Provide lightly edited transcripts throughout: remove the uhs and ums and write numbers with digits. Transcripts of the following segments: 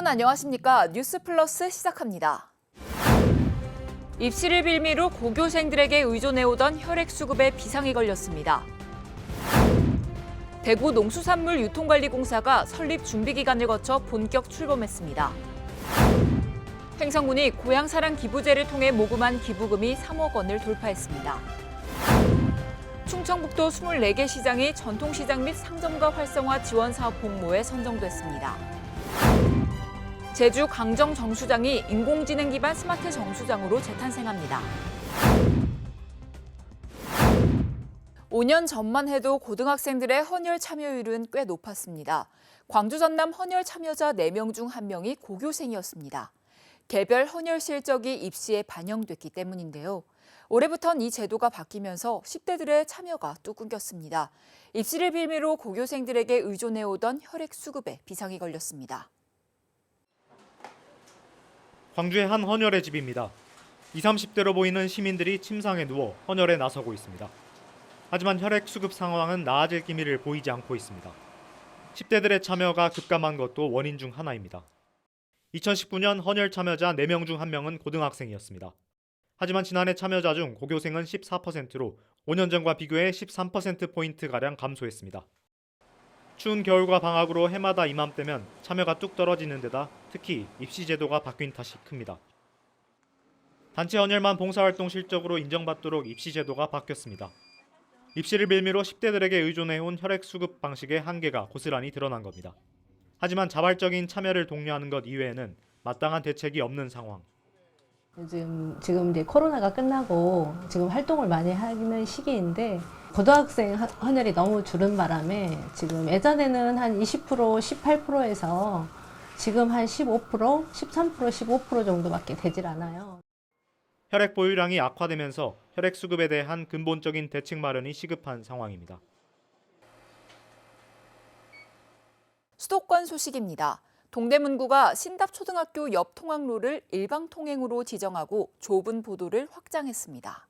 여러분 안녕하십니까? 뉴스 플러스 시작합니다. 입시를 빌미로 고교생들에게 의존해오던 혈액수급에 비상이 걸렸습니다. 대구 농수산물 유통관리공사가 설립 준비기간을 거쳐 본격 출범했습니다. 횡성군이 고향사랑 기부제를 통해 모금한 기부금이 3억 원을 돌파했습니다. 충청북도 24개 시장이 전통시장 및 상점가 활성화 지원 사업 공모에 선정됐습니다. 제주 강정 정수장이 인공지능 기반 스마트 정수장으로 재탄생합니다. 5년 전만 해도 고등학생들의 헌혈 참여율은 꽤 높았습니다. 광주 전남 헌혈 참여자 4명 중 1명이 고교생이었습니다. 개별 헌혈 실적이 입시에 반영됐기 때문인데요. 올해부턴 이 제도가 바뀌면서 10대들의 참여가 뚝 끊겼습니다. 입시를 빌미로 고교생들에게 의존해오던 혈액 수급에 비상이 걸렸습니다. 광주의 한 헌혈의 집입니다. 20, 30대로 보이는 시민들이 침상에 누워 헌혈에 나서고 있습니다. 하지만 혈액 수급 상황은 나아질 기미를 보이지 않고 있습니다. 10대들의 참여가 급감한 것도 원인 중 하나입니다. 2019년 헌혈 참여자 4명 중 1명은 고등학생이었습니다. 하지만 지난해 참여자 중 고교생은 14%로 5년 전과 비교해 13%포인트가량 감소했습니다. 추운 겨울과 방학으로 해마다 이맘때면 참여가 뚝 떨어지는 데다 특히 입시 제도가 바뀐 탓이 큽니다. 단체 헌혈만 봉사활동 실적으로 인정받도록 입시 제도가 바뀌었습니다. 입시를 빌미로 10대들에게 의존해온 혈액 수급 방식의 한계가 고스란히 드러난 겁니다. 하지만 자발적인 참여를 독려하는 것 이외에는 마땅한 대책이 없는 상황. 지금 이제 코로나가 끝나고 지금 활동을 많이 하는 시기인데 고등학생 헌혈이 너무 줄은 바람에 지금 예전에는 한 20%, 18%에서 지금 한 15%, 13%, 15% 정도밖에 되질 않아요. 혈액 보유량이 악화되면서 혈액 수급에 대한 근본적인 대책 마련이 시급한 상황입니다. 수도권 소식입니다. 동대문구가 신답초등학교 옆 통학로를 일방통행으로 지정하고 좁은 보도를 확장했습니다.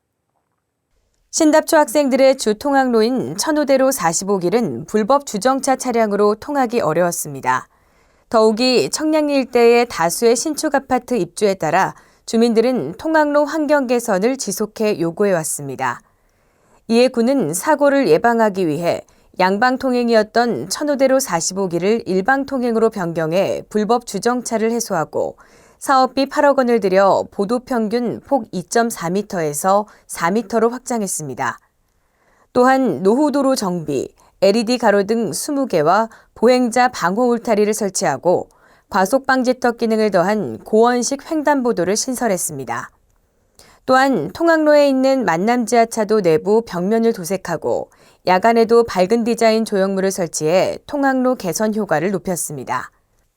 신답초 학생들의 주 통학로인 천호대로 45길은 불법 주정차 차량으로 통하기 어려웠습니다. 더욱이 청량리 일대의 다수의 신축 아파트 입주에 따라 주민들은 통학로 환경 개선을 지속해 요구해왔습니다. 이에 구는 사고를 예방하기 위해 양방 통행이었던 천호대로 45길을 일방 통행으로 변경해 불법 주정차를 해소하고 사업비 8억 원을 들여 보도 평균 폭 2.4m에서 4m로 확장했습니다. 또한 노후도로 정비, LED 가로 등 20개와 보행자 방호 울타리를 설치하고 과속 방지턱 기능을 더한 고원식 횡단보도를 신설했습니다. 또한 통학로에 있는 만남 지하차도 내부 벽면을 도색하고 야간에도 밝은 디자인 조형물을 설치해 통학로 개선 효과를 높였습니다.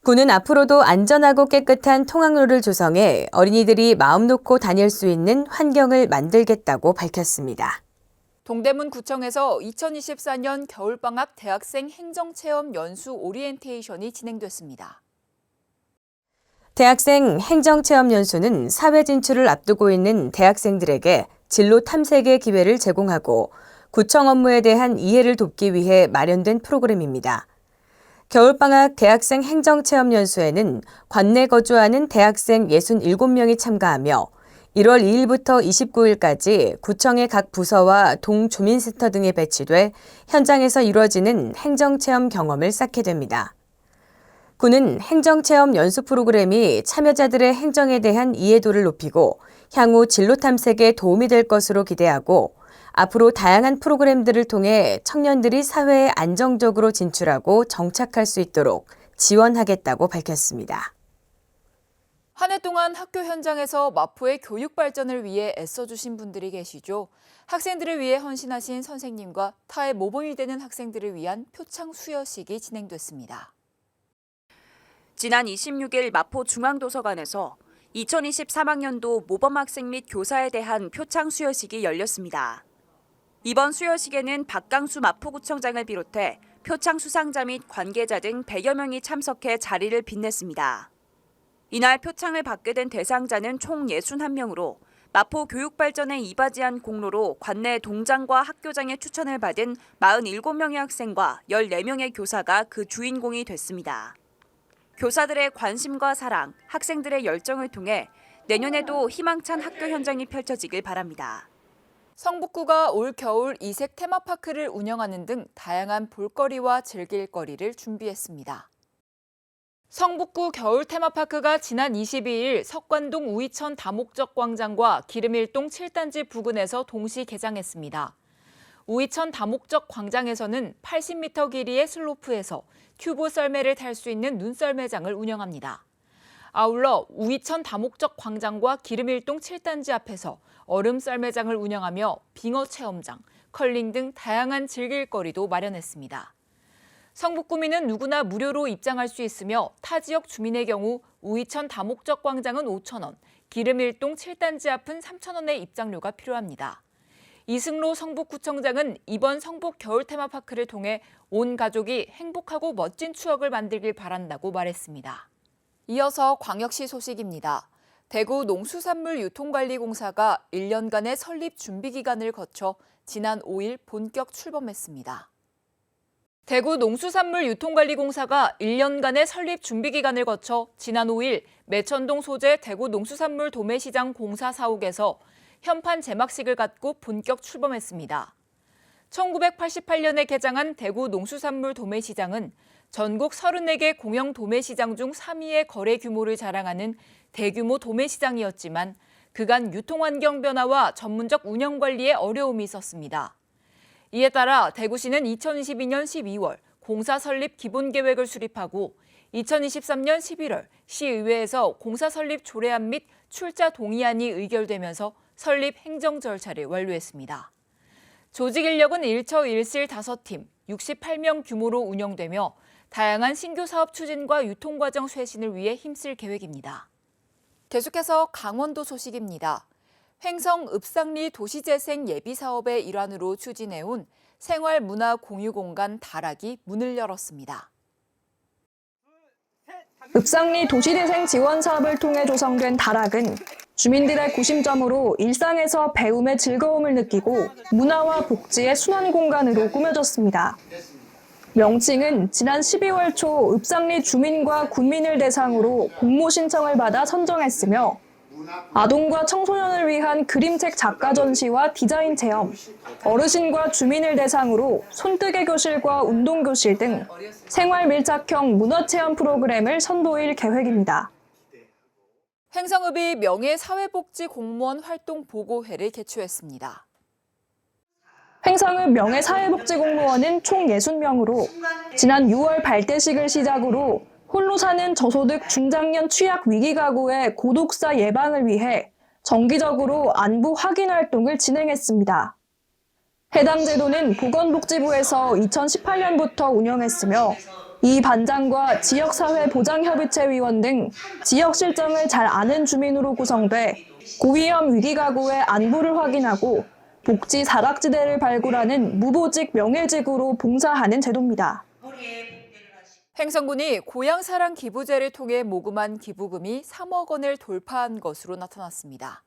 구는 앞으로도 안전하고 깨끗한 통학로를 조성해 어린이들이 마음 놓고 다닐 수 있는 환경을 만들겠다고 밝혔습니다. 동대문구청에서 2024년 겨울방학 대학생 행정체험 연수 오리엔테이션이 진행됐습니다. 대학생 행정체험 연수는 사회 진출을 앞두고 있는 대학생들에게 진로 탐색의 기회를 제공하고 구청 업무에 대한 이해를 돕기 위해 마련된 프로그램입니다. 겨울방학 대학생 행정체험 연수에는 관내 거주하는 대학생 67명이 참가하며 1월 2일부터 29일까지 구청의 각 부서와 동주민센터 등에 배치돼 현장에서 이루어지는 행정체험 경험을 쌓게 됩니다. 구는 행정체험 연수 프로그램이 참여자들의 행정에 대한 이해도를 높이고 향후 진로 탐색에 도움이 될 것으로 기대하고 앞으로 다양한 프로그램들을 통해 청년들이 사회에 안정적으로 진출하고 정착할 수 있도록 지원하겠다고 밝혔습니다. 한 해 동안 학교 현장에서 마포의 교육 발전을 위해 애써주신 분들이 계시죠. 학생들을 위해 헌신하신 선생님과 타의 모범이 되는 학생들을 위한 표창 수여식이 진행됐습니다. 지난 26일 마포 중앙도서관에서 2023학년도 모범학생 및 교사에 대한 표창 수여식이 열렸습니다. 이번 수여식에는 박강수 마포구청장을 비롯해 표창 수상자 및 관계자 등 100여 명이 참석해 자리를 빛냈습니다. 이날 표창을 받게 된 대상자는 총 61명으로 마포 교육 발전에 이바지한 공로로 관내 동장과 학교장의 추천을 받은 47명의 학생과 14명의 교사가 그 주인공이 됐습니다. 교사들의 관심과 사랑, 학생들의 열정을 통해 내년에도 희망찬 학교 현장이 펼쳐지길 바랍니다. 성북구가 올 겨울 이색 테마파크를 운영하는 등 다양한 볼거리와 즐길거리를 준비했습니다. 성북구 겨울 테마파크가 지난 22일 석관동 우이천 다목적 광장과 기름일동 7단지 부근에서 동시 개장했습니다. 우이천 다목적 광장에서는 80m 길이의 슬로프에서 튜브 썰매를 탈 수 있는 눈썰매장을 운영합니다. 아울러 우이천 다목적 광장과 기름일동 7단지 앞에서 얼음 썰매장을 운영하며 빙어 체험장, 컬링 등 다양한 즐길거리도 마련했습니다. 성북구민은 누구나 무료로 입장할 수 있으며 타 지역 주민의 경우 우이천 다목적 광장은 5,000원, 기름일동 7단지 앞은 3,000원의 입장료가 필요합니다. 이승로 성북구청장은 이번 성북 겨울 테마파크를 통해 온 가족이 행복하고 멋진 추억을 만들길 바란다고 말했습니다. 이어서 광역시 소식입니다. 대구 농수산물유통관리공사가 1년간의 설립 준비 기간을 거쳐 지난 5일 본격 출범했습니다. 대구 농수산물유통관리공사가 1년간의 설립 준비 기간을 거쳐 지난 5일 매천동 소재 대구 농수산물 도매시장 공사 사옥에서 현판 제막식을 갖고 본격 출범했습니다. 1988년에 개장한 대구 농수산물 도매시장은 전국 34개 공영 도매시장 중 3위의 거래 규모를 자랑하는 대규모 도매시장이었지만 그간 유통환경 변화와 전문적 운영 관리에 어려움이 있었습니다. 이에 따라 대구시는 2022년 12월 공사 설립 기본계획을 수립하고 2023년 11월 시의회에서 공사 설립 조례안 및 출자 동의안이 의결되면서 설립 행정 절차를 완료했습니다. 조직 인력은 1처 1실 5팀, 68명 규모로 운영되며 다양한 신규 사업 추진과 유통과정 쇄신을 위해 힘쓸 계획입니다. 계속해서 강원도 소식입니다. 횡성 읍상리 도시재생 예비사업의 일환으로 추진해온 생활문화공유공간 다락이 문을 열었습니다. 읍상리 도시재생 지원 사업을 통해 조성된 다락은 주민들의 구심점으로 일상에서 배움의 즐거움을 느끼고 문화와 복지의 순환 공간으로 꾸며졌습니다. 명칭은 지난 12월 초 읍상리 주민과 군민을 대상으로 공모 신청을 받아 선정했으며 아동과 청소년을 위한 그림책 작가 전시와 디자인 체험, 어르신과 주민을 대상으로 손뜨개 교실과 운동 교실 등 생활 밀착형 문화체험 프로그램을 선보일 계획입니다. 횡성읍이 명예사회복지 공무원 활동 보고회를 개최했습니다. 횡성읍 명예사회복지공무원은 총 60명으로 지난 6월 발대식을 시작으로 홀로 사는 저소득 중장년 취약 위기 가구의 고독사 예방을 위해 정기적으로 안부 확인 활동을 진행했습니다. 해당 제도는 보건복지부에서 2018년부터 운영했으며 이 반장과 지역사회보장협의체위원 등 지역 실정을 잘 아는 주민으로 구성돼 고위험 위기 가구의 안부를 확인하고 복지 사각지대를 발굴하는 무보직 명예직으로 봉사하는 제도입니다. 횡성군이 고향사랑 기부제를 통해 모금한 기부금이 3억 원을 돌파한 것으로 나타났습니다.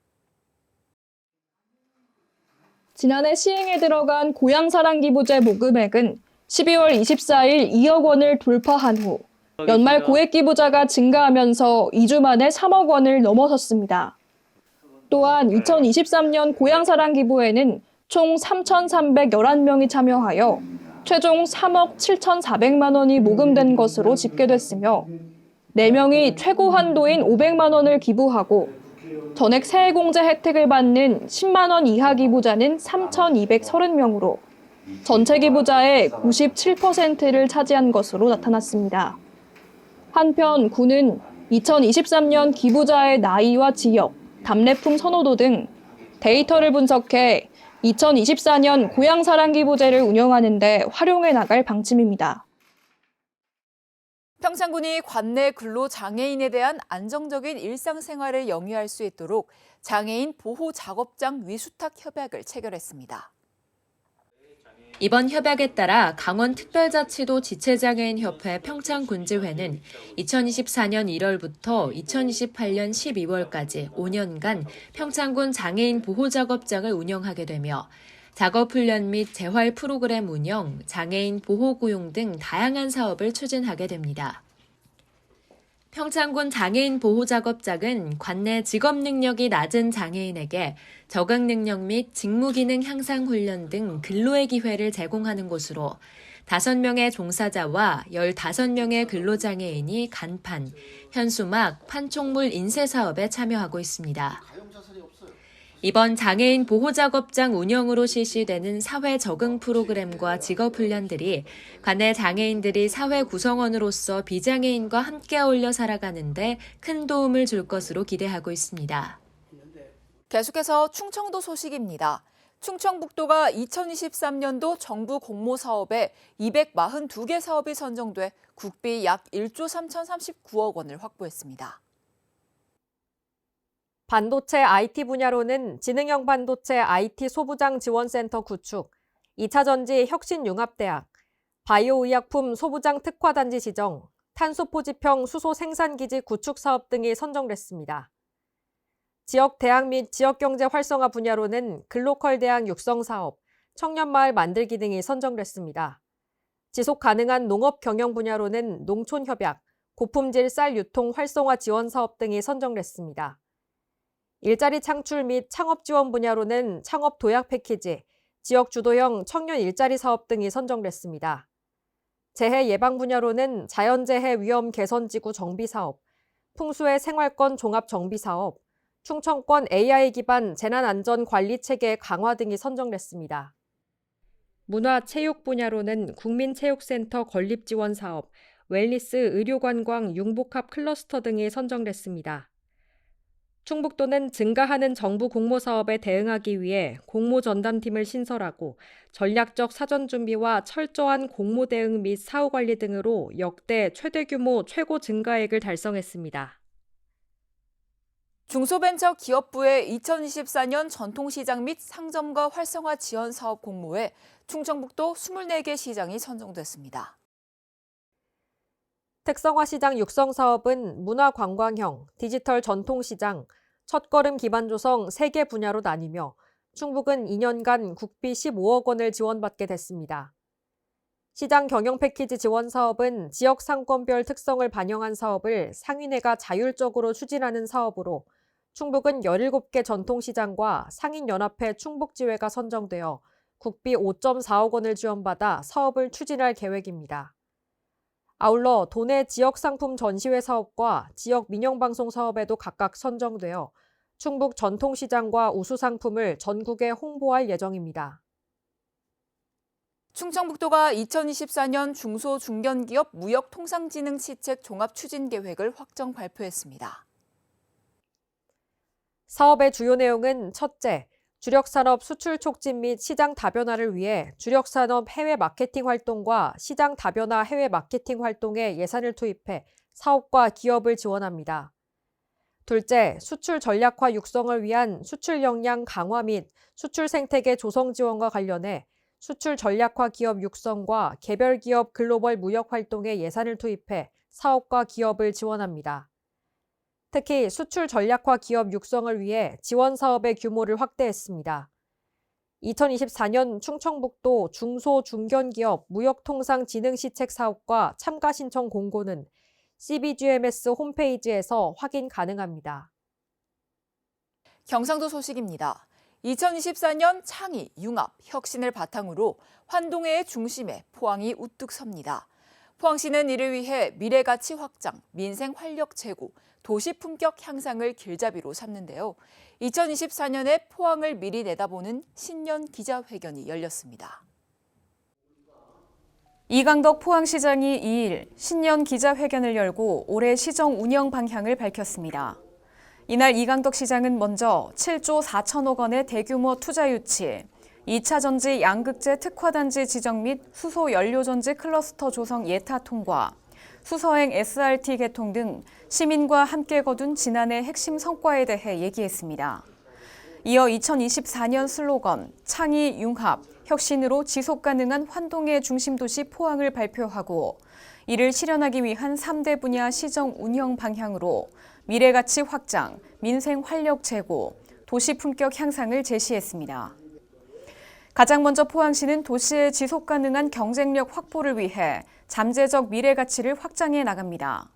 지난해 시행에 들어간 고향사랑 기부제 모금액은 12월 24일 2억 원을 돌파한 후 연말 고액 기부자가 증가하면서 2주 만에 3억 원을 넘어섰습니다. 또한 2023년 고향사랑 기부에는 총 3,311명이 참여하여 최종 3억 7,400만 원이 모금된 것으로 집계됐으며 4명이 최고 한도인 500만 원을 기부하고 전액 세액공제 혜택을 받는 10만 원 이하 기부자는 3,230명으로 전체 기부자의 97%를 차지한 것으로 나타났습니다. 한편 군은 2023년 기부자의 나이와 지역, 답례품 선호도 등 데이터를 분석해 2024년 고향사랑 기부제를 운영하는 데 활용해 나갈 방침입니다. 평창군이 관내 근로장애인에 대한 안정적인 일상생활을 영위할 수 있도록 장애인 보호작업장 위수탁 협약을 체결했습니다. 이번 협약에 따라 강원특별자치도 지체장애인협회 평창군지회는 2024년 1월부터 2028년 12월까지 5년간 평창군 장애인 보호작업장을 운영하게 되며 작업훈련 및 재활 프로그램 운영, 장애인 보호고용 등 다양한 사업을 추진하게 됩니다. 평창군 장애인 보호작업장은 관내 직업 능력이 낮은 장애인에게 적응 능력 및 직무 기능 향상 훈련 등 근로의 기회를 제공하는 곳으로 5명의 종사자와 15명의 근로장애인이 간판, 현수막, 판촉물 인쇄 사업에 참여하고 있습니다. 이번 장애인 보호작업장 운영으로 실시되는 사회 적응 프로그램과 직업 훈련들이 관내 장애인들이 사회 구성원으로서 비장애인과 함께 어울려 살아가는 데 큰 도움을 줄 것으로 기대하고 있습니다. 계속해서 충청도 소식입니다. 충청북도가 2023년도 정부 공모 사업에 242개 사업이 선정돼 국비 약 1조 3,039억 원을 확보했습니다. 반도체 IT 분야로는 지능형 반도체 IT 소부장 지원센터 구축, 2차 전지 혁신융합대학, 바이오의약품 소부장 특화단지 지정, 탄소포집형 수소 생산기지 구축 사업 등이 선정됐습니다. 지역 대학 및 지역경제 활성화 분야로는 글로컬 대학 육성 사업, 청년마을 만들기 등이 선정됐습니다. 지속 가능한 농업 경영 분야로는 농촌협약, 고품질 쌀 유통 활성화 지원 사업 등이 선정됐습니다. 일자리 창출 및 창업 지원 분야로는 창업 도약 패키지, 지역 주도형 청년 일자리 사업 등이 선정됐습니다. 재해 예방 분야로는 자연재해 위험 개선지구 정비 사업, 풍수의 생활권 종합 정비 사업, 충청권 AI 기반 재난안전관리체계 강화 등이 선정됐습니다. 문화체육 분야로는 국민체육센터 건립지원 사업, 웰니스 의료관광 융복합 클러스터 등이 선정됐습니다. 충북도는 증가하는 정부 공모 사업에 대응하기 위해 공모 전담팀을 신설하고 전략적 사전 준비와 철저한 공모 대응 및 사후 관리 등으로 역대 최대 규모 최고 증가액을 달성했습니다. 중소벤처기업부의 2024년 전통시장 및 상점가 활성화 지원 사업 공모에 충청북도 24개 시장이 선정됐습니다. 특성화 시장 육성 사업은 문화관광형, 디지털 전통시장, 첫걸음 기반 조성 3개 분야로 나뉘며 충북은 2년간 국비 15억 원을 지원받게 됐습니다. 시장 경영 패키지 지원 사업은 지역 상권별 특성을 반영한 사업을 상인회가 자율적으로 추진하는 사업으로 충북은 17개 전통시장과 상인연합회 충북지회가 선정되어 국비 5.4억 원을 지원받아 사업을 추진할 계획입니다. 아울러 도내 지역상품 전시회 사업과 지역 민영방송 사업에도 각각 선정되어 충북 전통시장과 우수상품을 전국에 홍보할 예정입니다. 충청북도가 2024년 중소중견기업 무역통상진흥시책 종합추진계획을 확정 발표했습니다. 사업의 주요 내용은 첫째, 주력산업 수출 촉진 및 시장 다변화를 위해 주력산업 해외 마케팅 활동과 시장 다변화 해외 마케팅 활동에 예산을 투입해 사업과 기업을 지원합니다. 둘째, 수출 전략화 육성을 위한 수출 역량 강화 및 수출 생태계 조성 지원과 관련해 수출 전략화 기업 육성과 개별 기업 글로벌 무역 활동에 예산을 투입해 사업과 기업을 지원합니다. 특히 수출 전략화 기업 육성을 위해 지원 사업의 규모를 확대했습니다. 2024년 충청북도 중소중견기업 무역통상진흥시책 사업과 참가 신청 공고는 CBGMS 홈페이지에서 확인 가능합니다. 경상도 소식입니다. 2024년 창의, 융합, 혁신을 바탕으로 환동의 중심에 포항이 우뚝 섭니다. 포항시는 이를 위해 미래가치 확장, 민생 활력 제고, 도시 품격 향상을 길잡이로 삼는데요. 2024년에 포항을 미리 내다보는 신년 기자회견이 열렸습니다. 이강덕 포항시장이 2일 신년 기자회견을 열고 올해 시정 운영 방향을 밝혔습니다. 이날 이강덕 시장은 먼저 7조 4천억 원의 대규모 투자 유치, 2차 전지 양극재 특화단지 지정 및 수소 연료전지 클러스터 조성 예타 통과, 수서행 SRT 개통 등 시민과 함께 거둔 지난해 핵심 성과에 대해 얘기했습니다. 이어 2024년 슬로건 창의, 융합, 혁신으로 지속가능한 환동의 중심도시 포항을 발표하고 이를 실현하기 위한 3대 분야 시정 운영 방향으로 미래가치 확장, 민생 활력 제고, 도시 품격 향상을 제시했습니다. 가장 먼저 포항시는 도시의 지속가능한 경쟁력 확보를 위해 잠재적 미래가치를 확장해 나갑니다.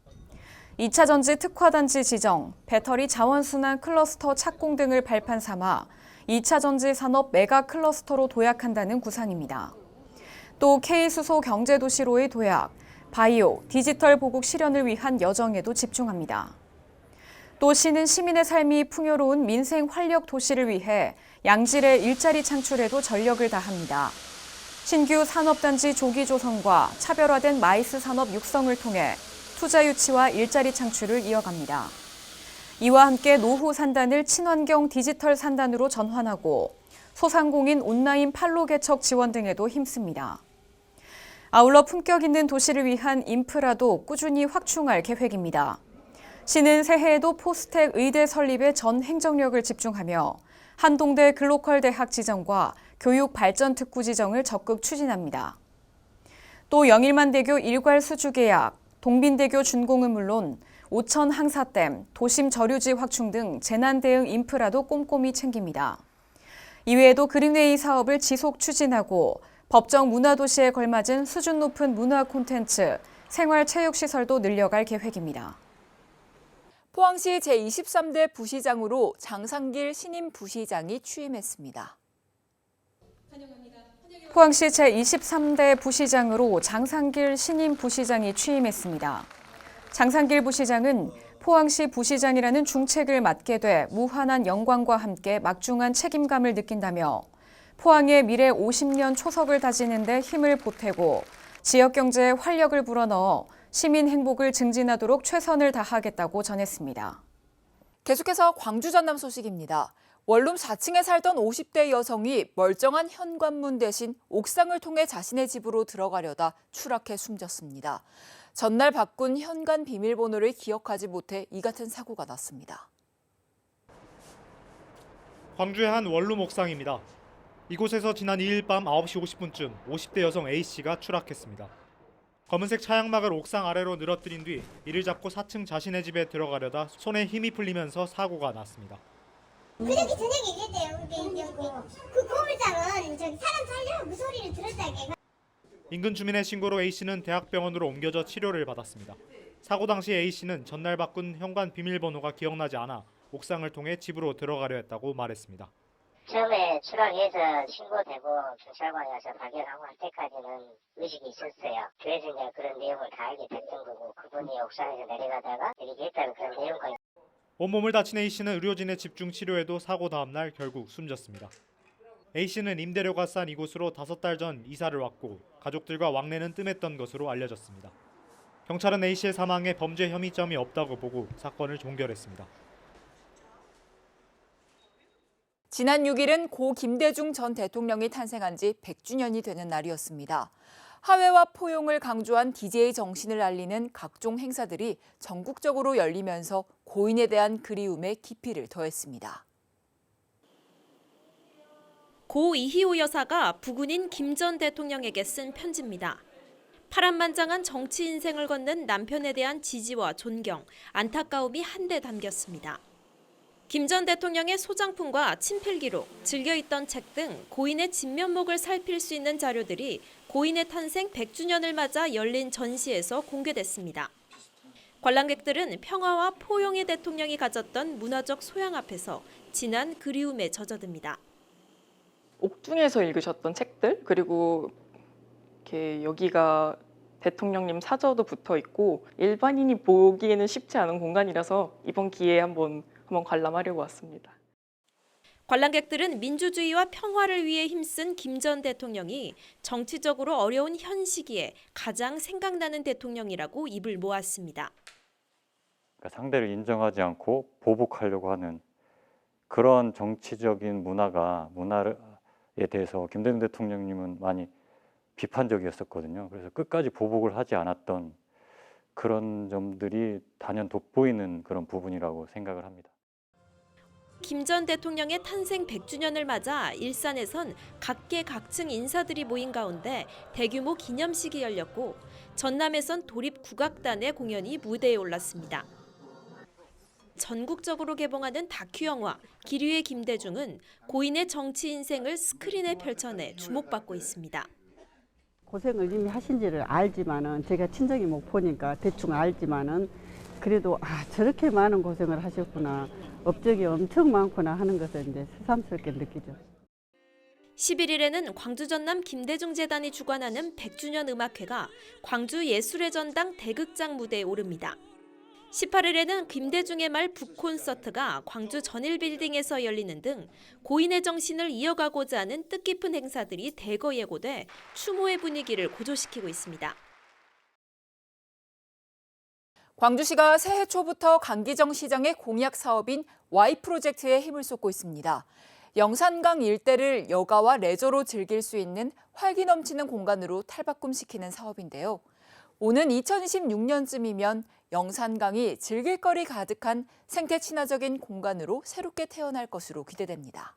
2차 전지 특화단지 지정, 배터리 자원순환 클러스터 착공 등을 발판 삼아 2차 전지 산업 메가 클러스터로 도약한다는 구상입니다. 또 K수소 경제도시로의 도약, 바이오, 디지털 보국 실현을 위한 여정에도 집중합니다. 또 시는 시민의 삶이 풍요로운 민생 활력 도시를 위해 양질의 일자리 창출에도 전력을 다합니다. 신규 산업단지 조기 조성과 차별화된 마이스 산업 육성을 통해 투자 유치와 일자리 창출을 이어갑니다. 이와 함께 노후 산단을 친환경 디지털 산단으로 전환하고 소상공인 온라인 판로 개척 지원 등에도 힘씁니다. 아울러 품격 있는 도시를 위한 인프라도 꾸준히 확충할 계획입니다. 시는 새해에도 포스텍 의대 설립에 전 행정력을 집중하며 한동대 글로컬 대학 지정과 교육 발전 특구 지정을 적극 추진합니다. 또 영일만대교 일괄 수주 계약, 동빈대교 준공은 물론 오천 항사댐, 도심 저류지 확충 등 재난 대응 인프라도 꼼꼼히 챙깁니다. 이외에도 그린웨이 사업을 지속 추진하고 법정 문화도시에 걸맞은 수준 높은 문화 콘텐츠, 생활체육시설도 늘려갈 계획입니다. 포항시 제23대 부시장으로 장상길 신임 부시장이 취임했습니다. 포항시 제23대 부시장으로 장상길 신임 부시장이 취임했습니다. 장상길 부시장은 포항시 부시장이라는 중책을 맡게 돼 무한한 영광과 함께 막중한 책임감을 느낀다며 포항의 미래 50년 초석을 다지는 데 힘을 보태고 지역 경제에 활력을 불어넣어 시민 행복을 증진하도록 최선을 다하겠다고 전했습니다. 계속해서 광주 전남 소식입니다. 원룸 4층에 살던 50대 여성이 멀쩡한 현관문 대신 옥상을 통해 자신의 집으로 들어가려다 추락해 숨졌습니다. 전날 바꾼 현관 비밀번호를 기억하지 못해 이 같은 사고가 났습니다. 광주의 한 원룸 옥상입니다. 이곳에서 지난 2일 밤 9시 50분쯤 50대 여성 A씨가 추락했습니다. 검은색 차양막을 옥상 아래로 늘어뜨린 뒤 이를 잡고 4층 자신의 집에 들어가려다 손에 힘이 풀리면서 사고가 났습니다. 그저께 저녁에 이랬대요. 그 고물상은 저기 사람 살려고 그 소리를 들었다게. 인근 주민의 신고로 A씨는 대학병원으로 옮겨져 치료를 받았습니다. 사고 당시 A씨는 전날 바꾼 현관 비밀번호가 기억나지 않아 옥상을 통해 집으로 들어가려 했다고 말했습니다. 처음에 추락해서 신고되고 경찰관에 와서 발견하고 할 때까지는 의식이 있었어요. 그래서 이제 그런 내용을 다 알게 됐던 거고 그분이 옥상에서 내려가다가 이렇게 했다는 그런 내용까지. 온몸을 다친 A씨는 의료진의 집중 치료에도 사고 다음 날 결국 숨졌습니다. A씨는 임대료가 싼 이곳으로 5달 전 이사를 왔고 가족들과 왕래는 뜸했던 것으로 알려졌습니다. 경찰은 A씨의 사망에 범죄 혐의점이 없다고 보고 사건을 종결했습니다. 지난 6일은 고 김대중 전 대통령이 탄생한 지 100주년이 되는 날이었습니다. 하회와 포용을 강조한 DJ 정신을 알리는 각종 행사들이 전국적으로 열리면서 고인에 대한 그리움에 깊이를 더했습니다. 고 이희호 여사가 부군인 김 전 대통령에게 쓴 편지입니다. 파란만장한 정치 인생을 걷는 남편에 대한 지지와 존경, 안타까움이 한데 담겼습니다. 김 전 대통령의 소장품과 친필 기록, 즐겨 읽던 책 등 고인의 진면목을 살필 수 있는 자료들이 고인의 탄생 100주년을 맞아 열린 전시에서 공개됐습니다. 관람객들은 평화와 포용의 대통령이 가졌던 문화적 소양 앞에서 진한 그리움에 젖어듭니다. 옥중에서 읽으셨던 책들, 그리고 이렇게 여기가 대통령님 사저도 붙어 있고 일반인이 보기에는 쉽지 않은 공간이라서 이번 기회에 한번 관람하려고 왔습니다. 관람객들은 민주주의와 평화를 위해 힘쓴 김 전 대통령이 정치적으로 어려운 현 시기에 가장 생각나는 대통령이라고 입을 모았습니다. 그러니까 상대를 인정하지 않고 보복하려고 하는 그런 정치적인 문화에 대해서 김대중 대통령님은 많이 비판적이었었거든요. 그래서 끝까지 보복을 하지 않았던 그런 점들이 단연 돋보이는 그런 부분이라고 생각을 합니다. 김 전 대통령의 탄생 100주년을 맞아 일산에선 각계각층 인사들이 모인 가운데 대규모 기념식이 열렸고 전남에선 도립국악단의 공연이 무대에 올랐습니다. 전국적으로 개봉하는 다큐 영화 기류의 김대중은 고인의 정치 인생을 스크린에 펼쳐내 주목받고 있습니다. 고생을 이미 하신지를 알지만은 제가 친정이 못 보니까 대충 알지만은 그래도 저렇게 많은 고생을 하셨구나, 업적이 엄청 많구나 하는 것을 이제 새삼스럽게 느끼죠. 11일에는 광주 전남 김대중 재단이 주관하는 100주년 음악회가 광주 예술의 전당 대극장 무대에 오릅니다. 18일에는 김대중의 말 북콘서트가 광주 전일빌딩에서 열리는 등 고인의 정신을 이어가고자 하는 뜻깊은 행사들이 대거 예고돼 추모의 분위기를 고조시키고 있습니다. 광주시가 새해 초부터 강기정 시장의 공약 사업인 Y 프로젝트에 힘을 쏟고 있습니다. 영산강 일대를 여가와 레저로 즐길 수 있는 활기 넘치는 공간으로 탈바꿈시키는 사업인데요. 오는 2026년쯤이면 영산강이 즐길 거리 가득한 생태 친화적인 공간으로 새롭게 태어날 것으로 기대됩니다.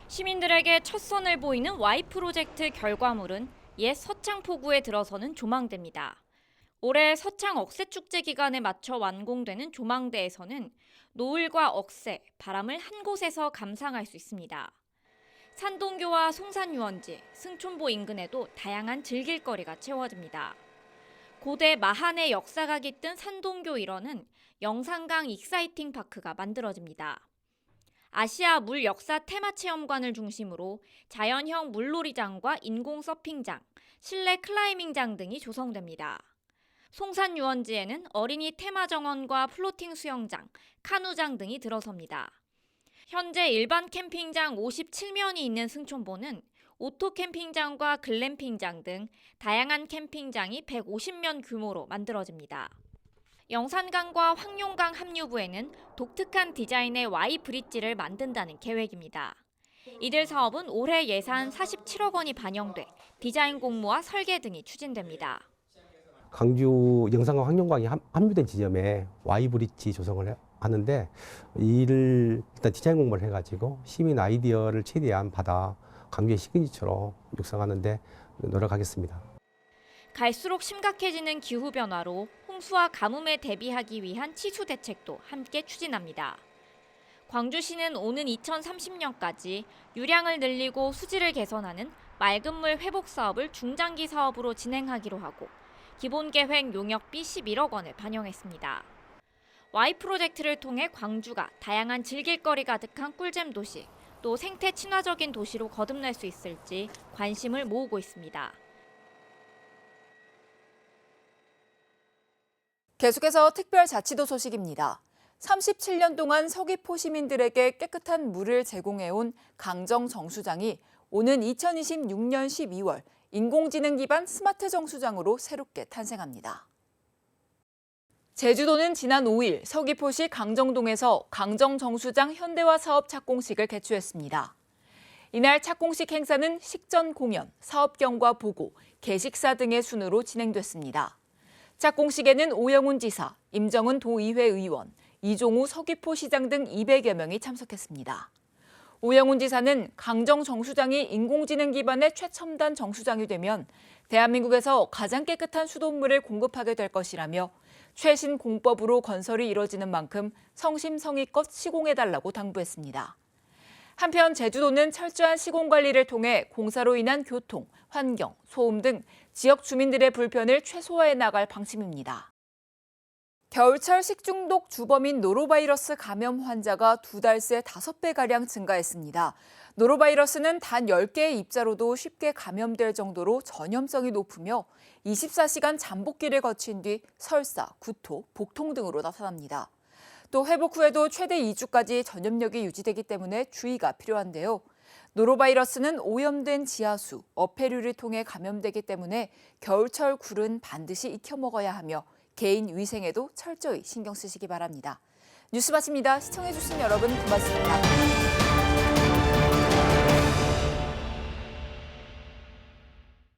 시민들에게 첫 선을 보이는 Y 프로젝트 결과물은 옛 서창포구에 들어서는 조망대입니다. 올해 서창 억새축제 기간에 맞춰 완공되는 조망대에서는 노을과 억새, 바람을 한 곳에서 감상할 수 있습니다. 산동교와 송산유원지, 승촌보 인근에도 다양한 즐길거리가 채워집니다. 고대 마한의 역사가 깃든 산동교 일원은 영산강 익사이팅 파크가 만들어집니다. 아시아 물 역사 테마 체험관을 중심으로 자연형 물놀이장과 인공 서핑장, 실내 클라이밍장 등이 조성됩니다. 송산유원지에는 어린이 테마 정원과 플로팅 수영장, 카누장 등이 들어섭니다. 현재 일반 캠핑장 57면이 있는 승촌보는 오토 캠핑장과 글램핑장 등 다양한 캠핑장이 150면 규모로 만들어집니다. 영산강과 황룡강 합류부에는 독특한 디자인의 Y 브릿지를 만든다는 계획입니다. 이들 사업은 올해 예산 47억 원이 반영돼 디자인 공모와 설계 등이 추진됩니다. 광주 영산강 황룡강이 합류된 지점에 Y 브릿지 조성을 하는데 이를 일단 디자인 공모를 해가지고 시민 아이디어를 최대한 받아 광주의 시그니처로 육성하는데 노력하겠습니다. 갈수록 심각해지는 기후변화로 홍수와 가뭄에 대비하기 위한 치수 대책도 함께 추진합니다. 광주시는 오는 2030년까지 유량을 늘리고 수질을 개선하는 맑은물 회복 사업을 중장기 사업으로 진행하기로 하고 기본계획 용역비 11억 원을 반영했습니다. Y 프로젝트를 통해 광주가 다양한 즐길거리 가득한 꿀잼 도시, 또 생태 친화적인 도시로 거듭날 수 있을지 관심을 모으고 있습니다. 계속해서 특별자치도 소식입니다. 37년 동안 서귀포 시민들에게 깨끗한 물을 제공해온 강정 정수장이 오는 2026년 12월 인공지능 기반 스마트 정수장으로 새롭게 탄생합니다. 제주도는 지난 5일 서귀포시 강정동에서 강정정수장 현대화 사업 착공식을 개최했습니다. 이날 착공식 행사는 식전 공연, 사업경과 보고, 개식사 등의 순으로 진행됐습니다. 착공식에는 오영훈 지사, 임정은 도의회 의원, 이종우 서귀포시장 등 200여 명이 참석했습니다. 오영훈 지사는 강정정수장이 인공지능 기반의 최첨단 정수장이 되면 대한민국에서 가장 깨끗한 수돗물을 공급하게 될 것이라며 최신 공법으로 건설이 이뤄지는 만큼 성심성의껏 시공해달라고 당부했습니다. 한편 제주도는 철저한 시공관리를 통해 공사로 인한 교통, 환경, 소음 등 지역 주민들의 불편을 최소화해 나갈 방침입니다. 겨울철 식중독 주범인 노로바이러스 감염 환자가 2달 새 5배가량 증가했습니다. 노로바이러스는 단 10개의 입자로도 쉽게 감염될 정도로 전염성이 높으며 24시간 잠복기를 거친 뒤 설사, 구토, 복통 등으로 나타납니다. 또 회복 후에도 최대 2주까지 전염력이 유지되기 때문에 주의가 필요한데요. 노로바이러스는 오염된 지하수, 어패류를 통해 감염되기 때문에 겨울철 굴은 반드시 익혀 먹어야 하며 개인 위생에도 철저히 신경 쓰시기 바랍니다. 뉴스 마칩니다. 시청해주신 여러분 고맙습니다.